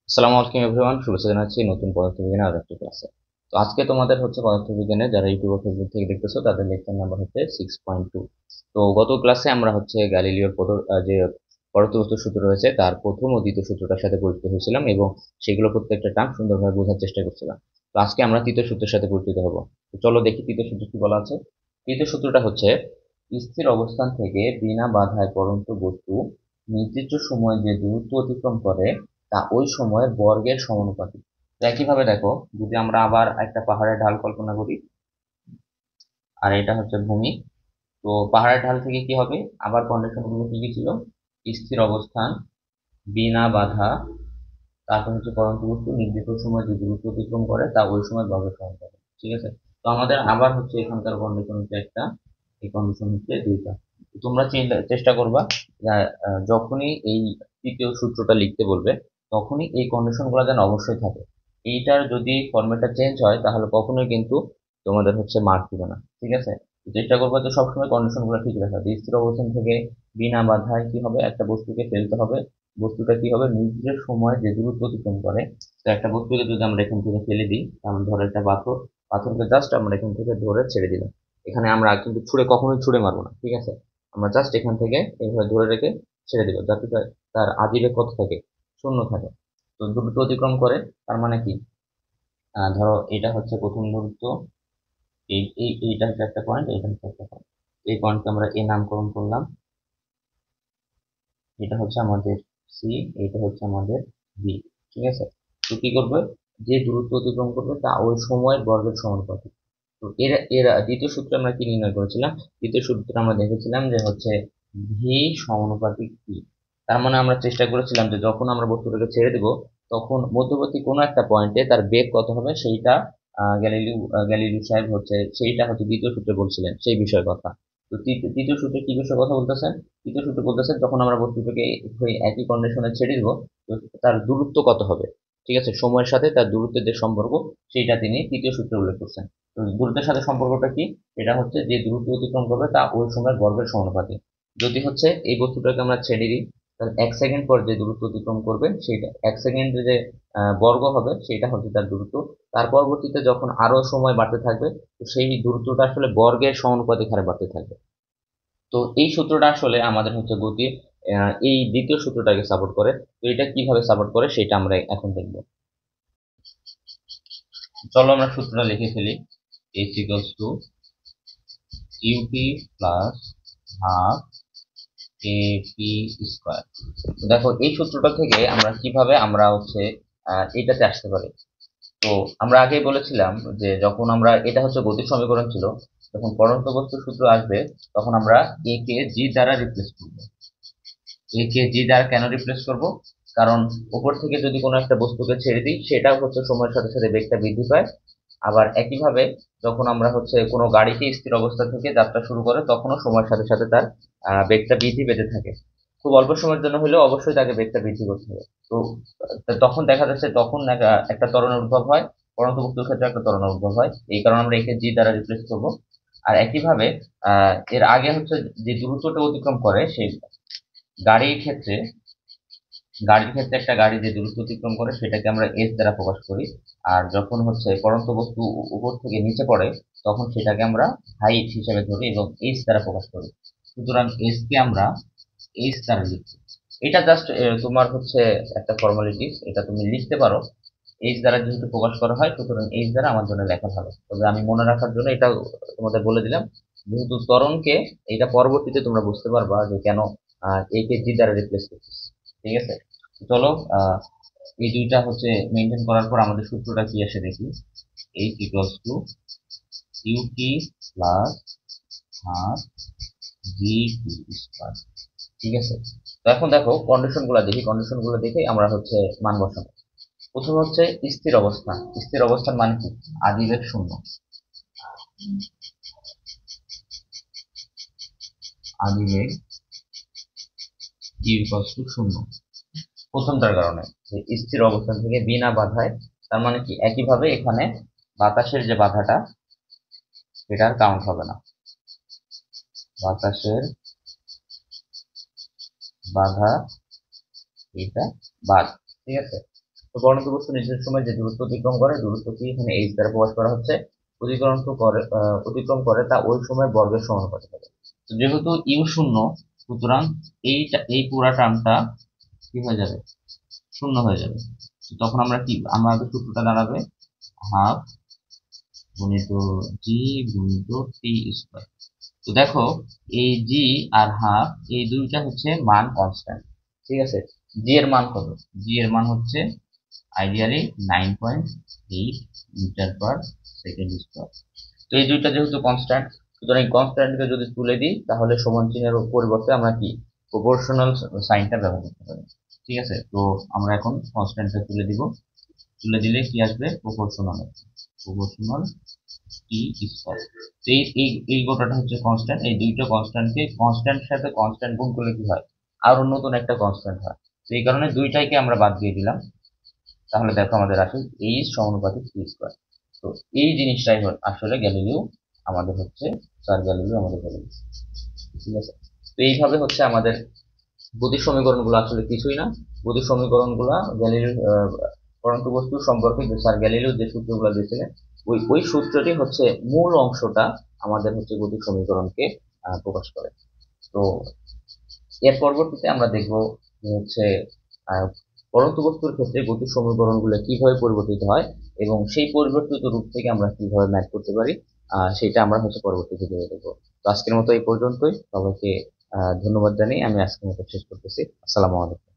আসসালামু আলাইকুম এভরিওয়ান, শুভেচ্ছা জানাচ্ছি নতুন পদার্থবিজ্ঞানের আরো একটি ক্লাসে। তো আজকে তোমাদের হচ্ছে পদার্থবিজ্ঞানের যারা ইউটিউব ও ফেসবুক থেকে দেখতেছো তাদের লেকচার নাম্বার হচ্ছে 6.2। তো গত ক্লাসে আমরা হচ্ছে গ্যালিলিওর যে পদার্থবস্তুর সূত্র রয়েছে তার প্রথম ও দ্বিতীয় সূত্রটার সাথে পরিচিত হয়েছিলাম এবং সেগুলো প্রত্যেকটা টার্ম সুন্দরভাবে বোঝার চেষ্টা করছিলাম। তো আজকে আমরা তৃতীয় সূত্রের সাথে পরিচিত হব। তো চলো দেখি তৃতীয় সূত্র কি বলা আছে। তৃতীয় সূত্রটা হচ্ছে স্থির অবস্থান থেকে বিনা বাধায় পড়ন্ত বস্তু নির্দিষ্ট সময়ে যে দূরত্ব অতিক্রম করে তা ওই সময়ের বর্গের সমানুপাতিক। তো একইভাবে দেখো, যদি আমরা আবার একটা পাহাড়ের ঢাল কল্পনা করি, আর এটা হচ্ছে ভূমি। তো পাহাড়ের ঢাল থেকে কি হবে, আবার কন্ডিশন গুলো কি কি ছিল? স্থির অবস্থান, বিনা বাধা, তারপর হচ্ছে পরন্ত বস্তু নির্দিষ্ট সময় যে দূরত্ব অতিক্রম করে তা ওই সময় বর্গের সমানুপাতিক। ঠিক আছে। তো আমাদের আবার হচ্ছে এখানকার কন্ডিশন হচ্ছে একটা, এই কন্ডিশন হচ্ছে দুইটা। তো তোমরা চেষ্টা করবা যে, যখনই এই তৃতীয় সূত্রটা লিখতে বলবে তখনই এই কন্ডিশন গুলো যেন অবশ্যই থাকে। এইটার যদি ফরম্যাটটা চেঞ্জ হয় তাহলে কখনোই কিন্তু তোমাদের হচ্ছে মার্ক দিবে না। ঠিক আছে। তো চেষ্টা করবো যে সবসময় কন্ডিশন গুলো ঠিক রাখা। যে স্থির অবস্থান থেকে বিনা বাধায় কি হবে, একটা বস্তুকে ফেলতে হবে। বস্তুটা কি হবে, নির্দিষ্ট সময় যে দূরত্ব অতিক্রম করে। তো একটা বস্তুকে যদি আমরা এখান থেকে ফেলে দিই, যেমন ধরো একটা পাথর, পাথরকে জাস্ট আমরা এখান থেকে ধরে ছেড়ে দিলাম। এখানে আমরা কিন্তু কখনোই ছুঁড়ে মারবো না। ঠিক আছে। আমরা জাস্ট এখান থেকে এইভাবে ধরে রেখে ছেড়ে দিব, যাতে তার আদিবেগ কত থাকে, শূন্য থাকে। তো দূরত্ব অতিক্রম করে, তার মানে কি, ধরো এটা হচ্ছে প্রথম দূরত্ব, এইটা হচ্ছে একটা পয়েন্ট, এটা হচ্ছে একটা পয়েন্ট। এই পয়েন্টকে আমরা এ নামকরণ করলাম। এটা হচ্ছে আমাদের সি, এটা হচ্ছে আমাদের বি। ঠিক আছে। তো কি করবে, যে দূরত্ব অতিক্রম করবে তা ওই সময়ের বর্গের সমানুপাতিক। তো এর এর দ্বিতীয় সূত্রে আমরা কি নির্ণয় করেছিলাম? দ্বিতীয় সূত্রে আমরা দেখেছিলাম যে হচ্ছে ভি সমানুপাতিক পি। তার মানে আমরা চেষ্টা করেছিলাম যে যখন আমরা বস্তুটাকে ছেড়ে দেব তখন মধ্যবর্তী কোনো একটা পয়েন্টে তার বেগ কত হবে সেইটা গ্যালিলিও সাহেব হচ্ছে সেইটা হচ্ছে দ্বিতীয় সূত্রে বলছিলেন সেই বিষয়ের কথা। তো তৃতীয় সূত্রে কি বিষয়ে কথা বলতেছেন? তৃতীয় সূত্র বলতেছে যখন আমরা বস্তুটাকে ওই একই কন্ডিশনে ছেড়ে দিব, তো তার দূরত্ব কত হবে। ঠিক আছে, সময়ের সাথে তার দূরত্বের যে সম্পর্ক সেইটা তিনি তৃতীয় সূত্রে উল্লেখ করছেন। তো দূরত্বের সাথে সম্পর্কটা কি? এটা হচ্ছে যে দূরত্ব অতিক্রম করবে তা ওই সময়ের বর্গের সমানুপাতিক। যদি হচ্ছে এই বস্তুটাকে আমরা ছেড়ে দিই, তাহলে 1 সেকেন্ড পর যে দূরত্ব অতিক্রম করবে সেইটা 1 সেকেন্ডে যে বর্গ হবে সেটা হচ্ছে তার দূরত্ব। তার পরবর্তীতে যখন আরো সময় বাড়তে থাকবে, তো সেই দূরত্বটা আসলে বর্গের সমানুপাতিক হারে বাড়তে থাকবে। তো এই সূত্রটা আসলে আমাদের হচ্ছে গতির এই দ্বিতীয় সূত্রটাকে সাপোর্ট করে। তো এটা কিভাবে সাপোর্ট করে সেটা আমরা এখন দেখব। চলো আমরা সূত্রটা লিখে ফেলি। h equals to UP plus half AP square. দেখো এই সূত্রটা থেকে আমরা কিভাবে আমরা হচ্ছে এটাতে আসতে পারি। তো আমরা আগেই বলেছিলাম যে যখন আমরা, এটা হচ্ছে গতির সমীকরণ ছিল, যখন পরন্ত বস্তুর সূত্র আসবে তখন আমরা এ কে জি দ্বারা রিপ্লেস করবো। এ কে জি দ্বারা কেন রিপ্লেস করব? কারণ উপর থেকে যদি কোনো একটা বস্তুকে ছেড়ে দিই সেটাও হচ্ছে সময়ের সাথে সাথে বেগটা বৃদ্ধি পায়। আবার একইভাবে যখন আমরা হচ্ছে কোনো গাড়িকে স্থির অবস্থা থেকে যাত্রা শুরু করে তখনও সময়ের সাথে সাথে তার বেগটা বৃদ্ধি পেতে থাকে। খুব অল্প সময়ের জন্য হলেও অবশ্যই তাকে বেগটা বৃদ্ধি করতে হবে। তো তখন দেখা যাচ্ছে তখন একটা ত্বরণের উদ্ভব হয়, পরন্ত বস্তুর ক্ষেত্রে একটা ত্বরণের উদ্ভব হয়, এই কারণে আমরা একে জি দ্বারা রিপ্লেস করব। আর একইভাবে এর আগে হচ্ছে যে দূরত্বটা অতিক্রম করে সেই গাড়ির ক্ষেত্রে, একটা গাড়ি যে দূরত্ব অতিক্রম করে সেটাকে আমরা এস দ্বারা প্রকাশ করি। আর যখন হচ্ছে পড়ন্ত বস্তু উপর থেকে নিচে পড়ে তখন সেটাকে আমরা হাইট হিসেবে ধরি এবং এইচ দ্বারা প্রকাশ করি। সুতরাং এস কে আমরা এইচ দ্বারা লিখছি। এটা জাস্ট তোমার হচ্ছে একটা ফর্মালিটিস, এটা তুমি লিখতে পারো। এইচ দ্বারা যেহেতু প্রকাশ করা হয় সুতরাং এইচ দ্বারা আমার জন্য লেখা ভালো, তবে আমি মনে রাখার জন্য এটা তোমাদের বলে দিলাম। যেহেতু ত্বরণকে, এটা পরবর্তীতে তোমরা বুঝতে পারবা যে কেন একে জি দ্বারা রিপ্লেস করছি। ঠিক আছে। চলো এই দুইটা হচ্ছে মেনটেন করার পর আমাদের সূত্রটা কি আসে দেখি। H equals to UT plus half G square. ঠিক আছে। তো এখন দেখো কন্ডিশন গুলা দেখি, কন্ডিশন গুলো দেখে আমরা হচ্ছে মান বসাবো। প্রথম হচ্ছে স্থির অবস্থান। স্থির অবস্থান মানে কি? আদিবেগ শূন্য। আদিবেগ ইকুয়ালস টু শূন্য প্রথমটার কারণে, যে স্থির অবস্থান থেকে বিনা বাধায়। তার মানে কি, একইভাবে এখানে বাতাসের যে বাধাটা সেটার কাউন্ট হবে না। বাতাসের বাধা এটা বাদ। ঠিক আছে। তো পরমাণু বস্তু নির্দিষ্ট সময় যে দূরত্ব অতিক্রম করে, দূরত্বটি এখানে h দ্বারা প্রকাশ করা হচ্ছে, অতিক্রম করে তা ওই সময় বর্গের সমানুপাতিক হবে। তো যেহেতু ইউ শূন্য, সুতরাং এই পুরা টার্মটা কি হয়ে যাবে, শূন্য হয়ে যাবে। তখন আমাদের সূত্রটা দাঁড়াবে হাফ গুণিত জি গুণিত টি স্কোয়ার। তো দেখো এই জি আর হাফ এই দুইটা হচ্ছে মান কনস্ট্যান্ট, ঠিক আছে। জি এর মান কত? জি এর মান হচ্ছে ideally 9.8 metre per second square. তো এই দুইটা যেহেতু কনস্ট্যান্ট, সুতরাং এই কনস্ট্যান্টকে যদি তুলে দিই তাহলে সমান চিহ্নের পরিবর্তে আমরা কি প্রপোর্শনাল সাইনটা ব্যবহার করতে পারি, ঠিক আছে। তো আমরা এখন কনস্ট্যান্টটা তুলে দিব, তুলে দিলে কি আসবে, প্রপোর্শনাল টি স্কয়ার। তো এই গোটাটা হচ্ছে কনস্ট্যান্ট, এই দুইটা কনস্ট্যান্টকে কনস্ট্যান্টের সাথে কনস্ট্যান্ট গুণ করলে কি হয়, আরো নতুন একটা কনস্ট্যান্ট হয়। তো এই কারণে দুইটাকে আমরা বাদ দিয়ে দিলাম। তাহলে দেখো আমাদের আসে এইচ সমানুপাতিক টি স্কয়ার। তো এই জিনিসটাই আসলে গ্যালিলিও আমাদের হচ্ছে, স্যার গ্যালিলিও আমাদের গ্যালিলিও, ঠিক আছে। তো এইভাবে হচ্ছে আমাদের গতির সমীকরণগুলো আসলে কিছুই না। গতির সমীকরণগুলো গ্যালিলিও পরমাণু বস্তু সম্পর্কে যে স্যার গ্যালিলিও যে সূত্রগুলো দিয়েছিলেন, ওই সূত্রটি হচ্ছে মূল অংশটা আমাদের হচ্ছে গতির সমীকরণকে প্রকাশ করে। তো এর পরবর্তীতে আমরা দেখব যে হচ্ছে পরমাণু বস্তুর ক্ষেত্রে গতির সমীকরণগুলো কিভাবে পরিবর্তিত হয় এবং সেই পরিবর্তিত রূপ থেকে আমরা কিভাবে ম্যাথ করতে পারি, সেটা আমরা হচ্ছে পরবর্তী ভিডিওতে দেখবো। তো আজকের মতো এই পর্যন্তই, সবাইকে ধন্যবাদ জানিয়ে আমি আজকের মতো শেষ করতেছি। আসসালামু আলাইকুম।